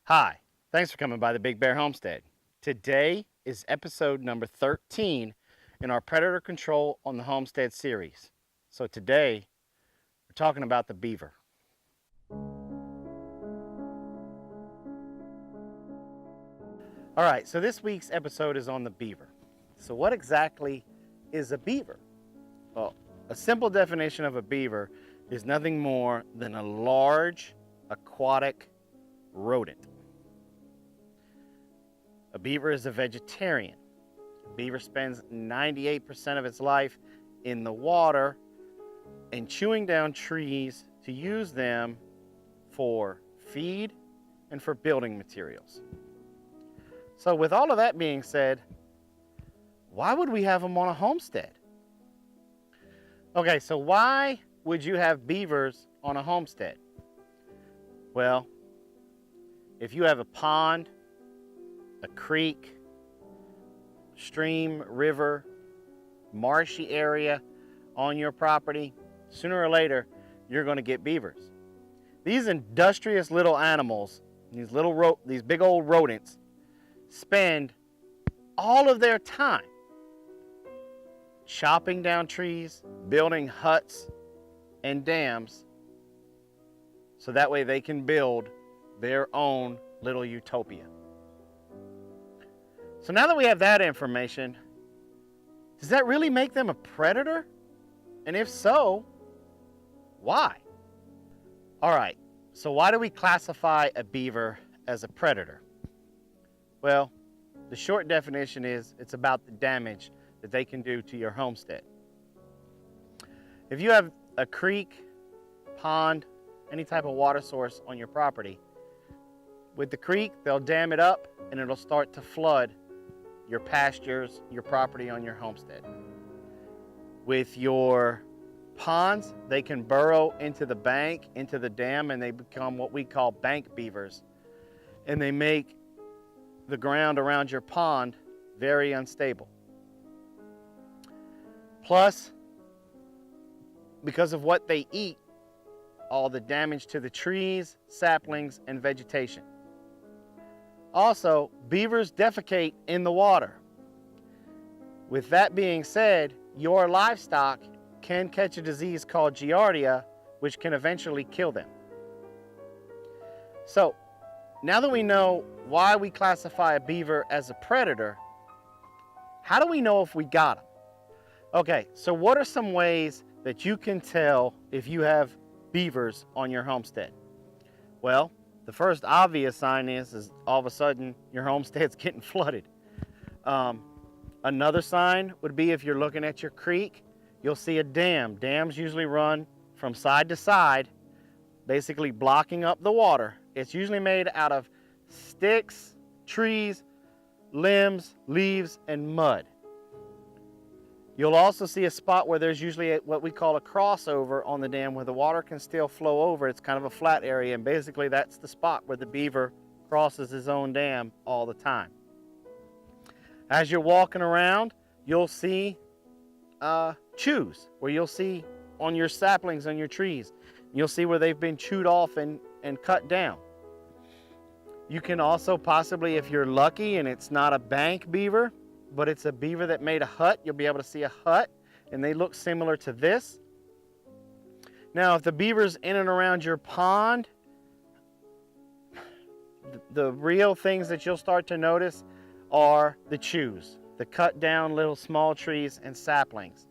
Hi, thanks for coming by the Big Bear Homestead. Today is episode number 13 in our Predator Control on the Homestead series. So today, we're talking about the beaver. All right, so this week's episode is on the beaver. So what exactly is a beaver? Well, a simple definition of a beaver is nothing more than a large aquatic rodent. A beaver is a vegetarian. A beaver spends 98% of its life in the water and chewing down trees to use them for feed and for building materials. So with all of that being said, why would we have them on a homestead? Okay, so why would you have beavers on a homestead? Well, if you have a pond, a creek, stream, river, marshy area on your property, sooner or later, you're going to get beavers. These industrious little animals, these big old rodents, spend all of their time chopping down trees, building huts and dams, so that way they can build their own little utopia. So now that we have that information, does that really make them a predator? And if so, why? All right, so why do we classify a beaver as a predator? Well, the short definition is it's about the damage that they can do to your homestead. If you have a creek, pond, any type of water source on your property, with the creek, they'll dam it up and it'll start to flood your pastures, your property on your homestead. With your ponds, they can burrow into the bank, into the dam, and they become what we call bank beavers. And they make the ground around your pond very unstable. Plus, because of what they eat, all the damage to the trees, saplings, and vegetation. Also, beavers defecate in the water. With that being said, your livestock can catch a disease called Giardia, which can eventually kill them. So, now that we know why we classify a beaver as a predator, how do we know if we got them? Okay, so what are some ways that you can tell if you have beavers on your homestead? Well, the first obvious sign is all of a sudden your homestead's getting flooded. Another sign would be if you're looking at your creek, you'll see a dam. Dams usually run from side to side, basically blocking up the water. It's usually made out of sticks, trees, limbs, leaves, and mud. You'll also see a spot where there's usually what we call a crossover on the dam where the water can still flow over. It's kind of a flat area, and basically that's the spot where the beaver crosses his own dam all the time. As you're walking around, you'll see chews, where you'll see on your saplings on your trees. You'll see where they've been chewed off and cut down. You can also possibly, if you're lucky and it's not a bank beaver, but it's a beaver that made a hut, you'll be able to see a hut, and they look similar to this. Now, if the beaver's in and around your pond, the real things that you'll start to notice are the chews, the cut down little small trees and saplings.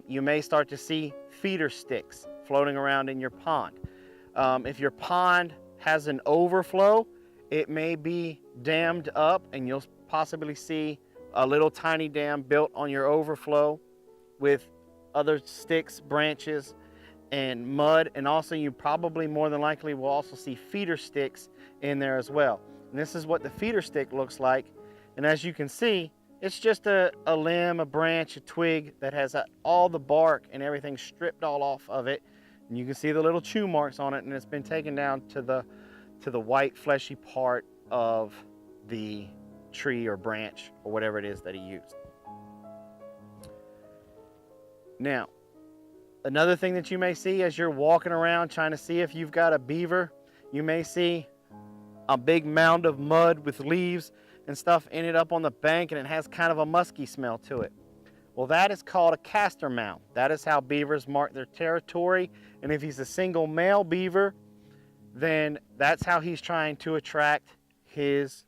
You may start to see feeder sticks floating around in your pond. If your pond has an overflow, it may be dammed up, and you'll possibly see a little tiny dam built on your overflow with other sticks, branches, and mud. And also you probably more than likely will also see feeder sticks in there as well. And this is what the feeder stick looks like. And as you can see, it's just a limb, a branch, a twig that has all the bark and everything stripped all off of it. And you can see the little chew marks on it, and it's been taken down to the white fleshy part of the tree or branch or whatever it is that he used. Now, another thing that you may see as you're walking around trying to see if you've got a beaver, you may see a big mound of mud with leaves and stuff ended up on the bank, and it has kind of a musky smell to it. Well, that is called a castor mound. That is how beavers mark their territory. And if he's a single male beaver, then that's how he's trying to attract his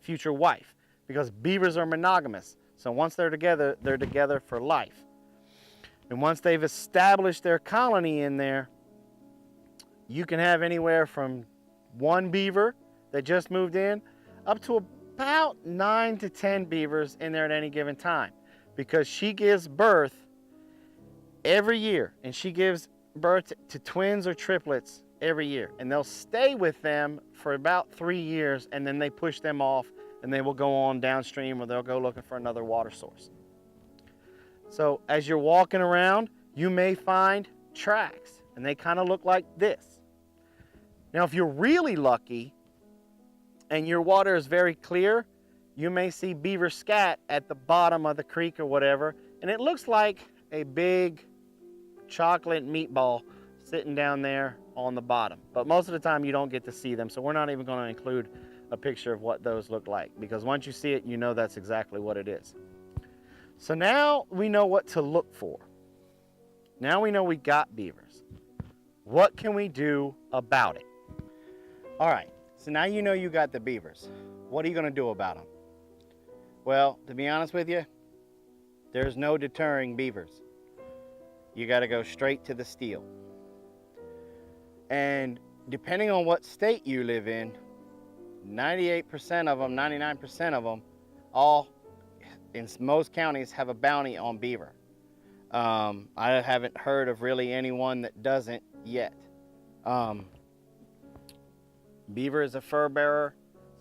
future wife, because beavers are monogamous. So once they're together for life. And once they've established their colony in there, you can have anywhere from one beaver that just moved in up to about 9 to 10 beavers in there at any given time, because she gives birth every year, and she gives birth to twins or triplets every year, and they'll stay with them for about 3 years, and then they push them off and they will go on downstream, or they'll go looking for another water source. So as you're walking around, you may find tracks, and they kind of look like this. Now, if you're really lucky and your water is very clear, you may see beaver scat at the bottom of the creek or whatever, and it looks like a big chocolate meatball sitting down there on the bottom. But most of the time you don't get to see them, so we're not even going to include a picture of what those look like, because once you see it, you know that's exactly what it is. So now we know what to look for. Now we know we got beavers. What can we do about it? All right, so now you know you got the beavers. What are you going to do about them? Well, to be honest with you, there's no deterring beavers. You got to go straight to the steel. And depending on what state you live in, 98% of them, 99% of them, all in most counties have a bounty on beaver. I haven't heard of really anyone that doesn't yet. Beaver is a fur bearer,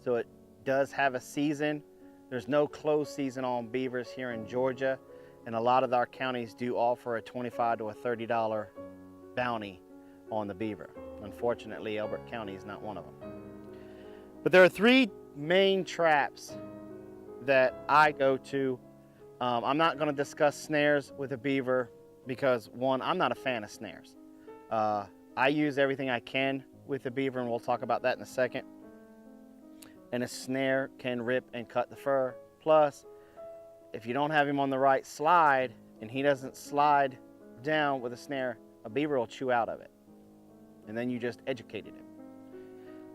so it does have a season. There's no closed season on beavers here in Georgia, and a lot of our counties do offer a $25 to a $30 bounty on the beaver. Unfortunately, Elbert County is not one of them. But there are 3 main traps that I go to. I'm not going to discuss snares with a beaver because, one, I'm not a fan of snares. I use everything I can with the beaver, and we'll talk about that in a second. And a snare can rip and cut the fur. Plus, if you don't have him on the right slide and he doesn't slide down with a snare, a beaver will chew out of it. And then you just educated him.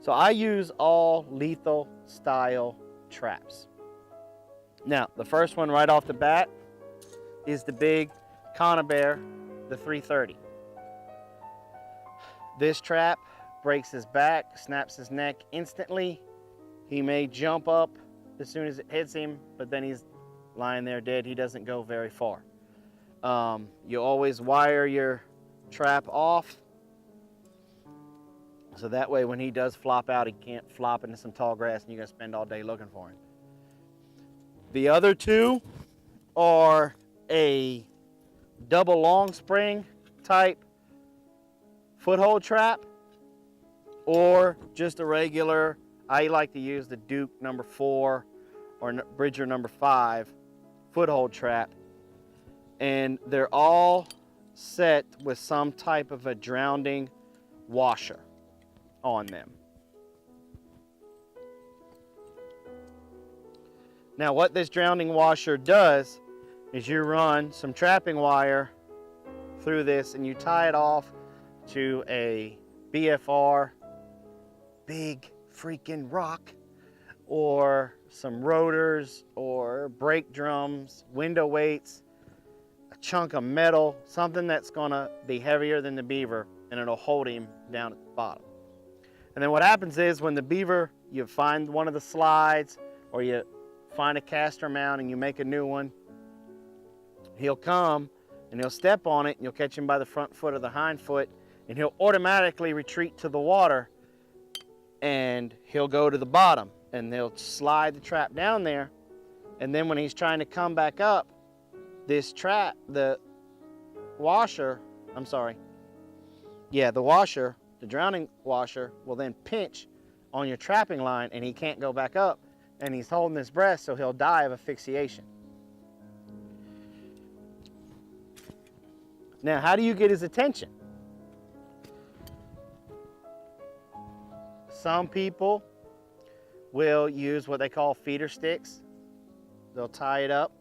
So I use all lethal style traps. Now, the first one right off the bat is the big conibear, the 330. This trap breaks his back, snaps his neck instantly. He may jump up as soon as it hits him, but then he's lying there dead. He doesn't go very far. You always wire your trap off, so that way when he does flop out, he can't flop into some tall grass and you're going to spend all day looking for him. The other 2 are a double long spring type foothold trap, or just a regular, I like to use the Duke number 4 or Bridger number 5 foothold trap. And they're all set with some type of a drowning washer on them. Now what this drowning washer does is you run some trapping wire through this and you tie it off to a BFR, big freaking rock, or some rotors or brake drums, window weights, a chunk of metal, something that's gonna be heavier than the beaver, and it'll hold him down at the bottom. And then what happens is when the beaver, you find one of the slides or you find a castor mound and you make a new one, he'll come and he'll step on it and you'll catch him by the front foot or the hind foot, and he'll automatically retreat to the water and he'll go to the bottom and they'll slide the trap down there. And then when he's trying to come back up, this trap, the washer, the drowning washer will then pinch on your trapping line and he can't go back up, and he's holding his breath, so he'll die of asphyxiation. Now, how do you get his attention? Some people will use what they call feeder sticks. They'll tie it up,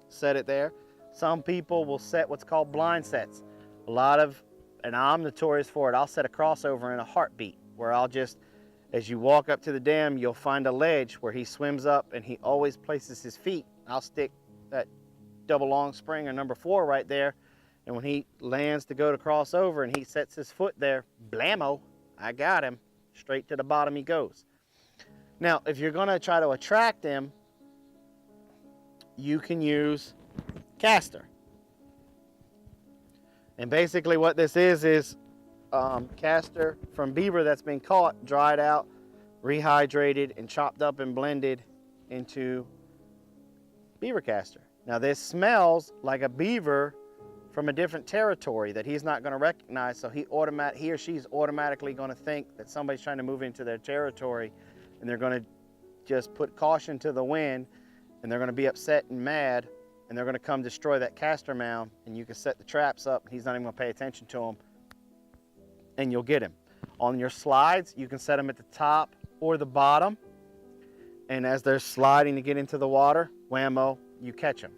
set it there. Some people will set what's called blind sets. And I'm notorious for it, I'll set a crossover in a heartbeat, where I'll just, as you walk up to the dam, you'll find a ledge where he swims up and he always places his feet. I'll stick that double long spring or number 4 right there. And when he lands to go to cross over and he sets his foot there, blammo, I got him. Straight to the bottom he goes. Now, if you're gonna try to attract him, you can use castor. And basically what this is castor from beaver that's been caught, dried out, rehydrated, and chopped up and blended into beaver castor. Now this smells like a beaver from a different territory that he's not going to recognize, so he or she's automatically going to think that somebody's trying to move into their territory, and they're going to just put caution to the wind, and they're going to be upset and mad, and they're going to come destroy that castor mound, and you can set the traps up, and he's not even going to pay attention to them, and you'll get him. On your slides, you can set them at the top or the bottom, and as they're sliding to get into the water, whammo, you catch them.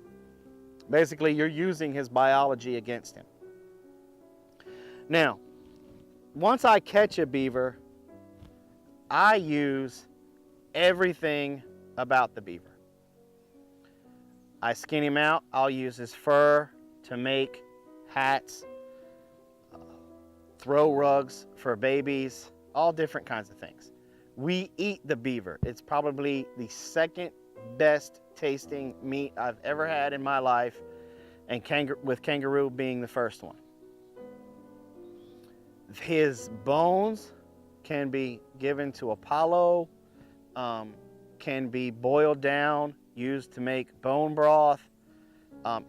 Basically, you're using his biology against him. Now, once I catch a beaver, I use everything about the beaver. I skin him out. I'll use his fur to make hats, throw rugs for babies, all different kinds of things. We eat the beaver. It's probably the second best tasting meat I've ever had in my life, and with kangaroo being the first one. His bones can be given to Apollo, can be boiled down, used to make bone broth.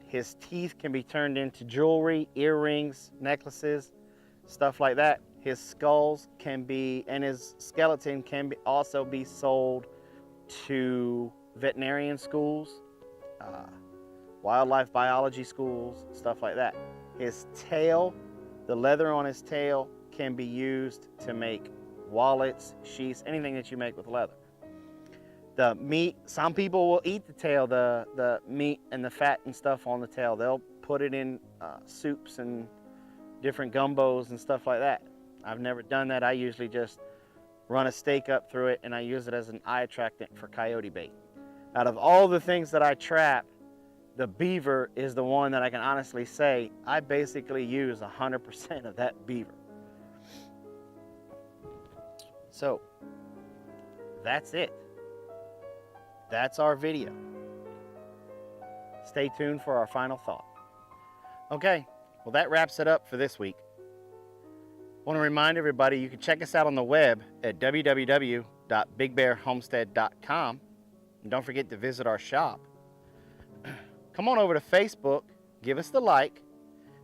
His teeth can be turned into jewelry, earrings, necklaces, stuff like that. His skulls can be, and his skeleton can be also be sold to veterinarian schools, wildlife biology schools, stuff like that. His tail, the leather on his tail, can be used to make wallets, sheaths, anything that you make with leather. The meat, some people will eat the tail, the meat and the fat and stuff on the tail. They'll put it in soups and different gumbos and stuff like that. I've never done that. I usually just run a stake up through it, and I use it as an eye attractant for coyote bait. Out of all the things that I trap, the beaver is the one that I can honestly say I basically use 100% of that beaver. So that's it. That's our video. Stay tuned for our final thought. Okay, well that wraps it up for this week. I want to remind everybody you can check us out on the web at www.bigbearhomestead.com. And don't forget to visit our shop. Come on over to Facebook, give us the like,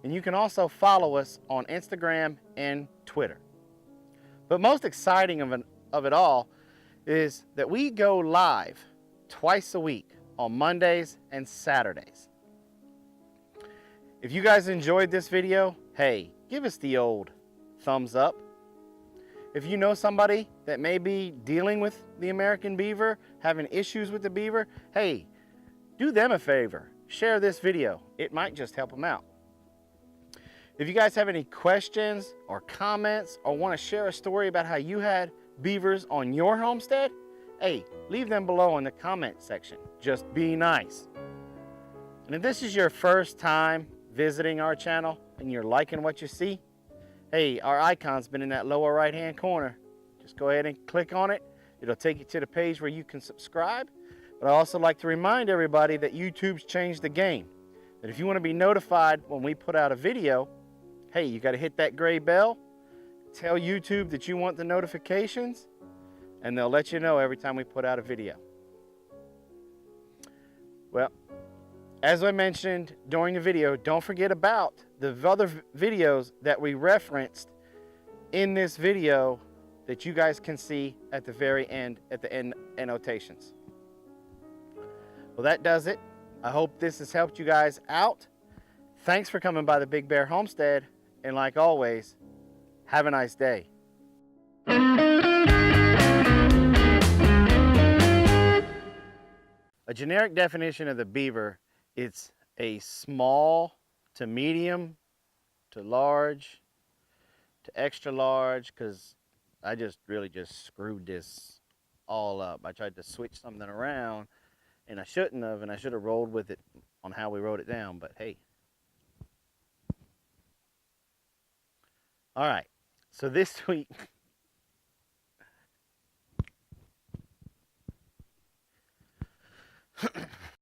and you can also follow us on Instagram and Twitter. But most exciting of it all is that we go live twice a week on Mondays and Saturdays. If you guys enjoyed this video, hey, give us the old thumbs up. If you know somebody that may be dealing with the American beaver, having issues with the beaver, hey, do them a favor. Share this video. It might just help them out. If you guys have any questions or comments or want to share a story about how you had beavers on your homestead, hey, leave them below in the comment section. Just be nice. And if this is your first time visiting our channel and you're liking what you see, hey, our icon's been in that lower right hand corner. Just go ahead and click on it. It'll take you to the page where you can subscribe. But I also like to remind everybody that YouTube's changed the game. That if you want to be notified when we put out a video, hey, you got to hit that gray bell. Tell YouTube that you want the notifications, and they'll let you know every time we put out a video. Well, as I mentioned during the video, don't forget about the other videos that we referenced in this video that you guys can see at the very end, at the end annotations. Well, that does it. I hope this has helped you guys out. Thanks for coming by the Big Bear Homestead, and like always, have a nice day. A generic definition of the beaver, it's a small to medium to large to extra large, because I just really just screwed this all up. I tried to switch something around and I shouldn't have, and I should have rolled with it on how we wrote it down, but hey. All right, so this week